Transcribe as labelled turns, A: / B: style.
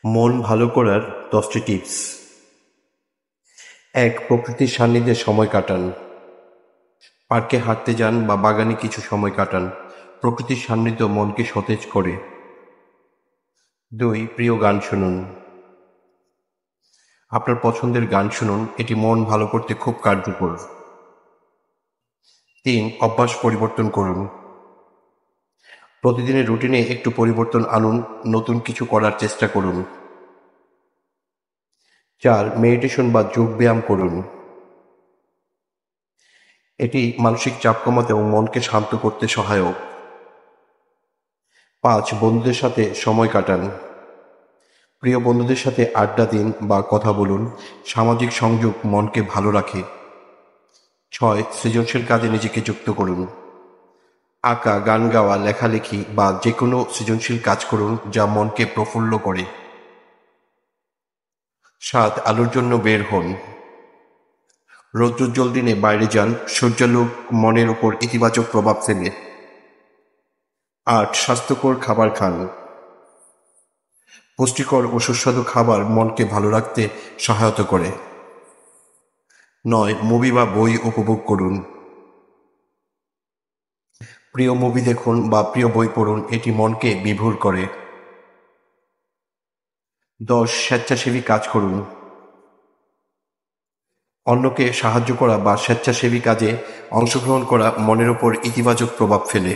A: মন ভালো করার 10টি টিপস। 1. প্রকৃতির সান্নিধ্যে সময় কাটান। পার্কে হাঁটতে যান বা বাগানে কিছু সময় কাটান। প্রকৃতির সান্নিধ্য মনকে সতেজ করে। 2. প্রিয় গান শুনুন। আপনার পছন্দের গান শুনুন, এটি মন ভালো করতে খুব কার্যকর। 3. অভ্যাস পরিবর্তন করুন। প্রতিদিনের রুটিনে একটু পরিবর্তন আনুন, নতুন কিছু করার চেষ্টা করুন। 4. মেডিটেশন বা যোগ ব্যায়াম করুন। এটি মানসিক চাপ কমাতে এবং মনকে শান্ত করতে সহায়ক। 5. বন্ধুদের সাথে সময় কাটান। প্রিয় বন্ধুদের সাথে আড্ডা দিন বা কথা বলুন, সামাজিক সংযোগ মনকে ভালো রাখে। 6. সৃজনশীল কাজে নিজেকে যুক্ত করুন। আঁকা, গান গাওয়া, লেখালেখি বা যে কোনো সৃজনশীল কাজ করুন যা মনকে প্রফুল্ল করে। 7. আলোর জন্য বের হন। রৌদ্রোজ্জ্বল দিনে বাইরে যান, সূর্যালোক মনের উপর ইতিবাচক প্রভাব ফেলে। 8. স্বাস্থ্যকর খাবার খান। পুষ্টিকর ও সুস্বাদু খাবার মনকে ভালো রাখতে সহায়তা করে। 9. মুভি বা বই উপভোগ করুন। প্রিয় মুভি দেখুন বা প্রিয় বই পড়ুন, এটি মনকে বিভোর করে। 10. স্বেচ্ছাসেবী কাজ করুন। অন্যকে সাহায্য করা বা স্বেচ্ছাসেবী কাজে অংশগ্রহণ করা মনের উপর ইতিবাচক প্রভাব ফেলে।